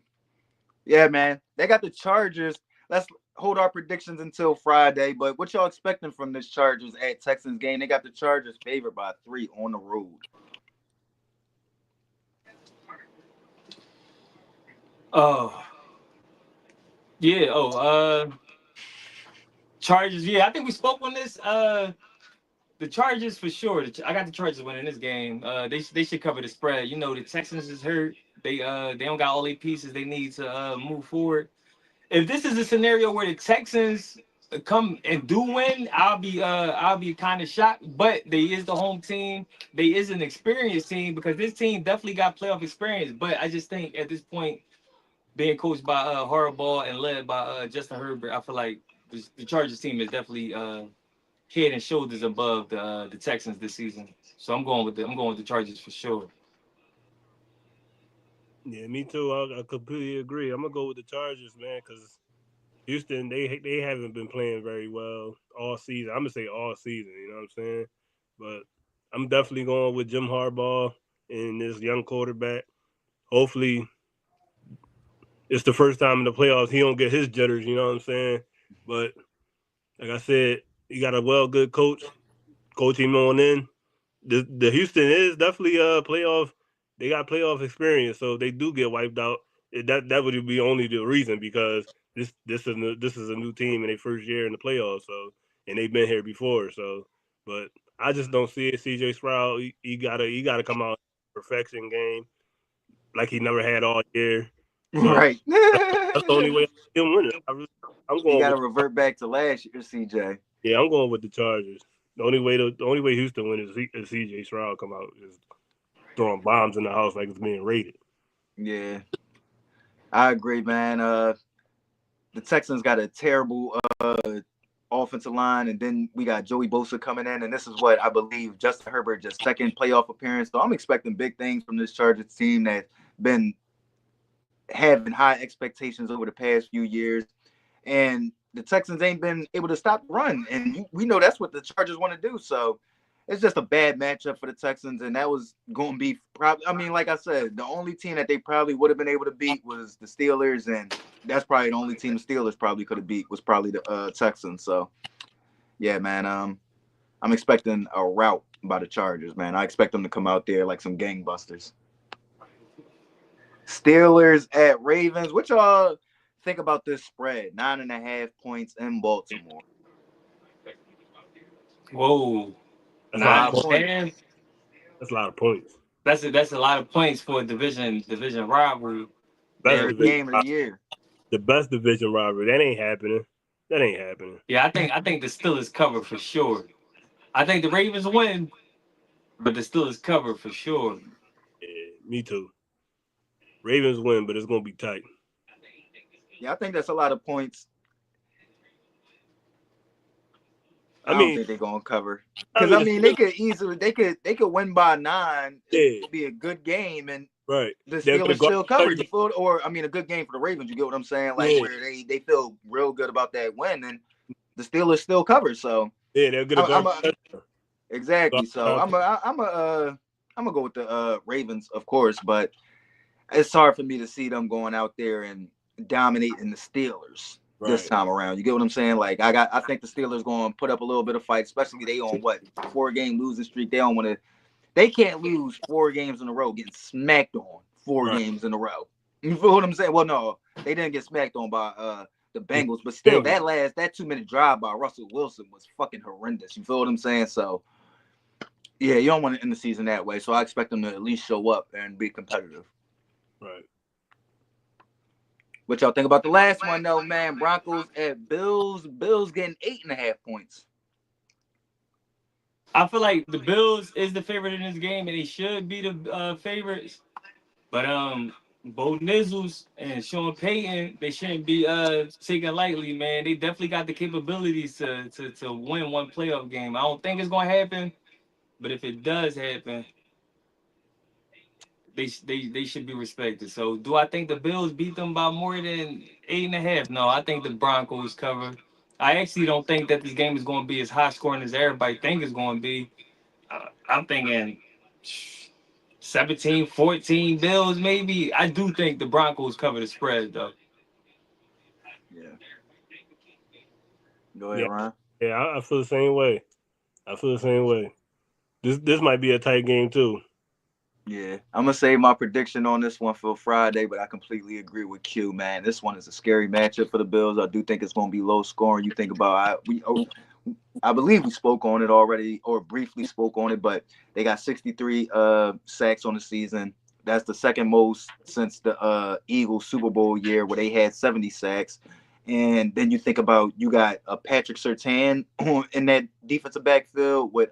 yeah, man, they got the Chargers. Let's hold our predictions until Friday. But what y'all expecting from this Chargers at Texans game? They got the Chargers favored by 3 on the road. Oh. Yeah. Chargers. Yeah, I think we spoke on this. The Chargers for sure. I got the Chargers winning this game. They should cover the spread. You know, the Texans is hurt. They don't got all the pieces they need to move forward. If this is a scenario where the Texans come and do win, I'll be kind of shocked. But they is the home team. They is an experienced team because this team definitely got playoff experience. But I just think at this point, being coached by Harbaugh and led by Justin Herbert, I feel like the Chargers team is definitely head and shoulders above the Texans this season. So I'm going with the Chargers for sure. Yeah, me too. I completely agree. I'm gonna go with the Chargers, man, because Houston they haven't been playing very well all season. I'm gonna say all season. You know what I'm saying? But I'm definitely going with Jim Harbaugh and this young quarterback. Hopefully, it's the first time in the playoffs he don't get his jitters. You know what I'm saying? But like I said, you got a good coach. Coach him on in. The Houston is definitely a playoff. They got playoff experience, so they do get wiped out. That would be only the reason because this is a new team in their first year in the playoffs. So and they've been here before. So, but I just don't see it. CJ Sproul, he gotta come out perfection game like he never had all year. So Right. that's the only way I see him winning. I'm You going. got to revert back to last year, CJ. Yeah, I'm going with the Chargers. The only way Houston wins is CJ Stroud come out is throwing bombs in the house like it's being raided. Yeah, I agree, man. The Texans got a terrible offensive line, and then we got Joey Bosa coming in, and this is what I believe Justin Herbert just second playoff appearance. So I'm expecting big things from this Chargers team that's been having high expectations over the past few years, and the Texans ain't been able to stop the run, and we know that's what the Chargers want to do. So it's just a bad matchup for the Texans, and that was going to be probably. I mean, like I said, the only team that they probably would have been able to beat was the Steelers, and that's probably the only team the Steelers probably could have beat was probably the Texans. So yeah, man, I'm expecting a rout by the Chargers, man. I expect them to come out there like some gangbusters. Steelers at Ravens. What y'all think about this spread? 9.5 points in Baltimore. Whoa. That's a lot of points. Man, That's a lot of points. that's a lot of points for a division rivalry. Third game of the year. The best division rivalry. That ain't happening. Yeah, I think the Steelers cover for sure. I think the Ravens win, but the Steelers cover for sure. Yeah, me too. Ravens win, but it's gonna be tight. Yeah, I think that's a lot of points. I mean, don't think they're gonna cover because I mean they could easily they could win by 9. Yeah. It'd be a good game, and right. the Steelers still cover. Or I mean a good game for the Ravens. You get what I'm saying? Like where they feel real good about that win, and the Steelers still cover. So yeah, they're good. Exactly. So I'm I'm gonna go with the Ravens, of course, but it's hard for me to see them going out there and dominating the Steelers this Right. time around. You get what I'm saying? Like I think the Steelers going to put up a little bit of fight, especially they on what 4-game losing streak. They don't want to. They can't lose 4 games in a row, getting smacked on 4 Right. games in a row. You feel what I'm saying? Well, no, they didn't get smacked on by the Bengals, but still, that 2-minute drive by Russell Wilson was fucking horrendous. You feel what I'm saying? So, yeah, you don't want to end the season that way. So I expect them to at least show up and be competitive. Right. What y'all think about the last one, though, man? Broncos at Bills. Bills getting 8.5 points. I feel like the Bills is the favorite in this game, and they should be the favorites. But Bo Nizzles and Sean Payton, they shouldn't be taken lightly, man. They definitely got the capabilities to win one playoff game. I don't think it's gonna happen, but if it does happen, they should be respected. So do I think the Bills beat them by more than 8.5? No, I think the Broncos cover. I actually don't think that this game is going to be as high scoring as everybody think it's going to be. I'm thinking 17-14 Bills, maybe. I do think the Broncos cover the spread, though. Yeah. Go ahead, Yeah. Ryan. Yeah, I feel the same way. This might be a tight game too. Yeah, I'm gonna say my prediction on this one for Friday, but I completely agree with Q, man. This one is a scary matchup for the Bills. I do think it's gonna be low scoring. You think about I believe we spoke on it already or briefly spoke on it, but they got 63 sacks on the season. That's the second most since the Eagles Super Bowl year where they had 70 sacks. And then you think about you got Patrick Surtain in that defensive backfield with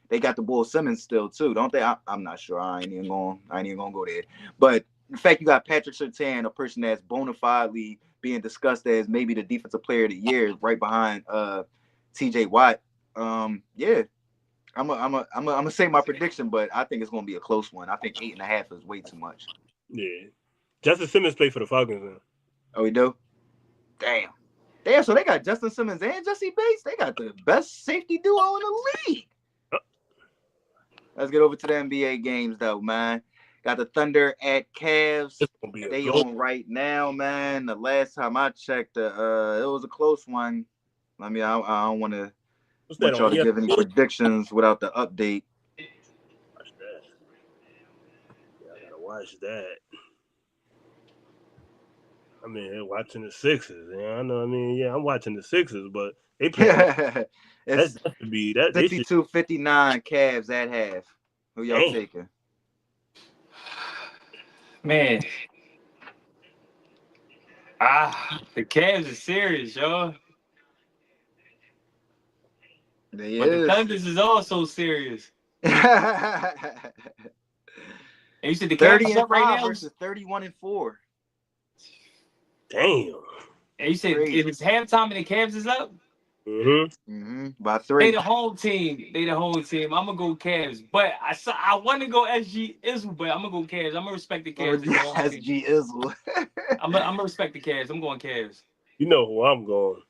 they got the Bull Simmons still too, don't they? I'm not sure. I ain't even gonna go there. But the fact you got Patrick Surtain, a person that's bona fidely being discussed as maybe the defensive player of the year, right behind TJ Watt. Yeah, I'm gonna say my prediction, but I think it's gonna be a close one. I think 8.5 is way too much. Yeah. Justin Simmons played for the Falcons now. Oh, we do? Damn. Damn, so they got Justin Simmons and Jesse Bates. They got the best safety duo in the league. Let's get over to the NBA games, though, man. Got the Thunder at Cavs. It's gonna be a They good on right now, man. The last time I checked, it was a close one. I mean, I don't want What's that y'all on? to give any predictions without the update. Watch that. Yeah, I gotta watch that. I mean, watching the Sixers. Yeah, I know. I mean, yeah, I'm watching the Sixers, but they play. It's That should be that. 52-59 Cavs at half. Who y'all Damn. taking? Man. The Cavs is serious, yo. They But the is. Thunders is also serious. 30 And you said the Cavs is and up right 5 now? versus 31 and 4. Damn. And you said Crazy. if it's halftime and the Cavs is up? By They 3. the home team. I'm gonna go Cavs, but I want to go SG Izzle, but I'm gonna go Cavs. I'm gonna respect the Cavs. They the home team. SG Izzle. I'm gonna respect the Cavs. I'm going Cavs. You know who I'm going.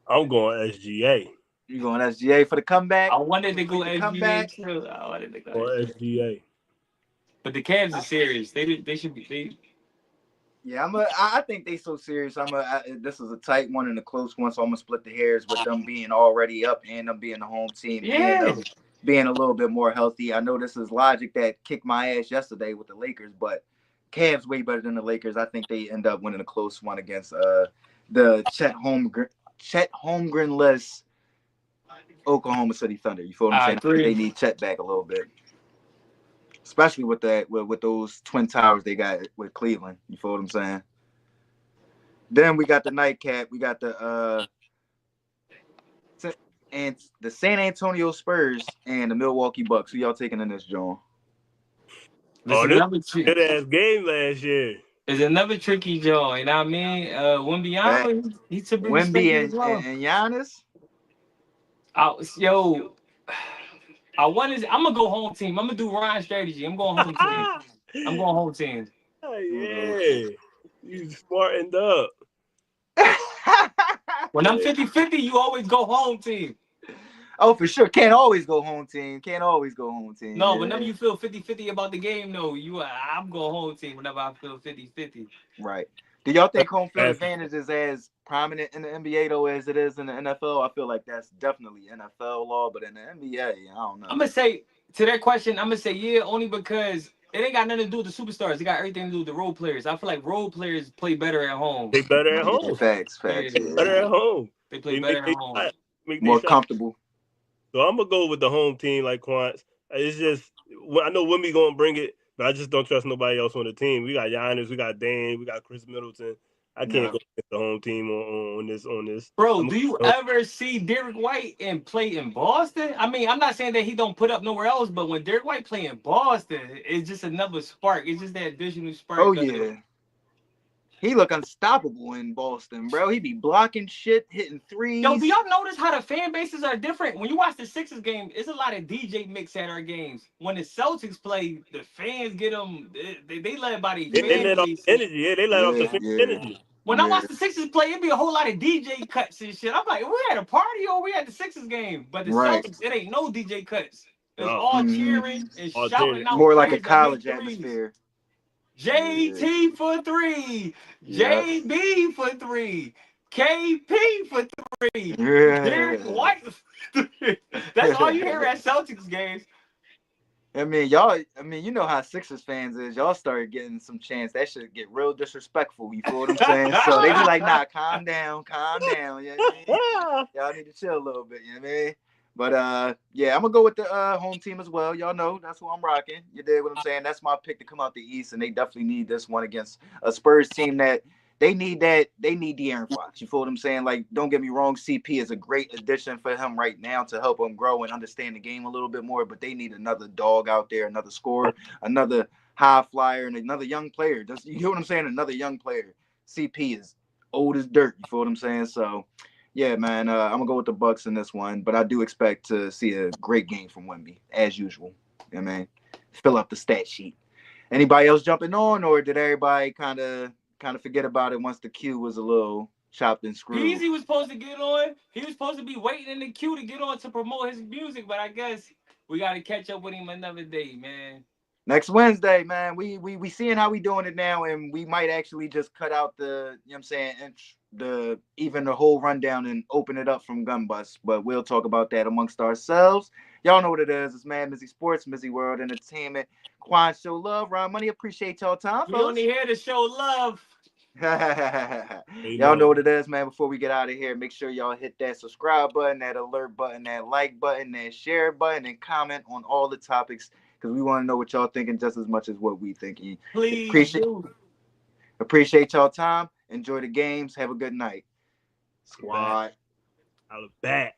I'm going SGA. You going SGA for the comeback? I wanted to go The SGA comeback? too. I wanted to go Or SGA. SGA. But the Cavs are serious. They should be. Yeah, I think they so serious. This is a tight one and a close one, so I'm gonna split the hairs with them being already up and them being the home team and them being a little bit more healthy. I know this is logic that kicked my ass yesterday with the Lakers, but Cavs way better than the Lakers. I think they end up winning a close one against the Chet Holmgren-less Oklahoma City Thunder. You feel what I'm saying? I think they need Chet back a little bit. Especially with those twin towers they got with Cleveland. You feel what I'm saying? Then we got the nightcap. We got the San Antonio Spurs and the Milwaukee Bucks. Who y'all taking in this, John? This good ass game last year. There's another tricky Joe, you know what I mean? Wembyama, he's to be respected as well. And Giannis? I'm gonna go home team. I'm gonna do Ryan's strategy. I'm going home team. Oh, yeah. You smartened up. When I'm 50-50, you always go home team. Oh, for sure. Can't always go home team. Can't always go home team. No, Yeah. whenever you feel 50-50 about the game, no, I'm going home team whenever I feel 50-50. Right. Do y'all think home field That's- advantage is as prominent in the NBA though as it is in the NFL? I feel like that's definitely NFL law, but in the NBA, I don't I'm know. gonna say to that question, I'm gonna say yeah, only because it ain't got nothing to do with the superstars. It got everything to do with the role players. I feel like role players play better at home. They better at Yeah, home. facts, Yeah, yeah. Better at home. they play They better make at they home. shot. Make they More shot. comfortable. So I'm gonna go with the home team like Quants. It's just I know Wimby gonna bring it, but I just don't trust nobody else on the team. We got Giannis, we got Dame, we got Chris Middleton. I can't Yeah. go against the home team on this. Bro, I'm do you gonna, ever see Derek White and play in Boston? I mean, I'm not saying that he don't put up nowhere else, but when Derek White play in Boston, it's just another spark. It's just that additional Oh spark. yeah. He look unstoppable in Boston, bro. He be blocking shit, hitting Yo, do threes. y'all notice how the fan bases are different? When you watch the Sixers game, it's a lot of DJ mix at our games. When the Celtics play, the fans get them. They led by their they fan let off base. the energy. Yeah, they let off the Yeah, fan yeah, energy. When I yeah. watch the Sixers play, it be a whole lot of DJ cuts and shit. I'm like, we at a party or we at the Sixers game? But the Right. Celtics, it ain't no DJ cuts. It's No, all Hmm. cheering and all shouting cheering. out More like a players that make college threes. atmosphere. Yeah. JT for three. Yep. JB for three. KP for three. Derek Yeah. White for three. That's all you hear at Celtics games. I mean, y'all. I mean, you know how Sixers fans is. Y'all started getting some chance. That should get real disrespectful. You feel what I'm saying? So they be like, "Nah, calm down, calm down." You know what I mean? Y'all need to chill a little bit. You know what I mean? But yeah, I'm gonna go with the home team as well. Y'all know that's who I'm rocking. You dig what I'm saying? That's my pick to come out the East, and they definitely need this one against a Spurs team that they need. That they need De'Aaron Fox. You feel what I'm saying? Like, don't get me wrong, CP is a great addition for him right now to help him grow and understand the game a little bit more. But they need another dog out there, another scorer, another high flyer, and another young player. Just, you hear what I'm saying? Another young player. CP is old as dirt. You feel what I'm saying? So yeah, man, I'm gonna go with the Bucks in this one, but I do expect to see a great game from Wemby as usual. Yeah, man, fill up the stat sheet. Anybody else jumping on, or did everybody kind of forget about it once the queue was a little chopped and screwed? Peasy was supposed to get on. He was supposed to be waiting in the queue to get on to promote his music, but I guess we got to catch up with him another day, man. Next Wednesday, man, we seeing how we doing it now, and we might actually just cut out the, you know what I'm saying, the whole rundown and open it up from Gun Bus. But we'll talk about that amongst ourselves. Y'all know what it is. It's MadMizzy Sports, MizzyWorld Entertainment. Quan show love, Ron Money. Appreciate y'all time, We only fellas. here to show love. You Y'all know know, what it is, man. Before we get out of here, make sure y'all hit that subscribe button, that alert button, that like button, that share button, and comment on all the topics because we want to know what y'all thinking just as much as what we thinking. Please Appreciate do. appreciate y'all time. Enjoy the games. Have a good night, back. squad. I look back.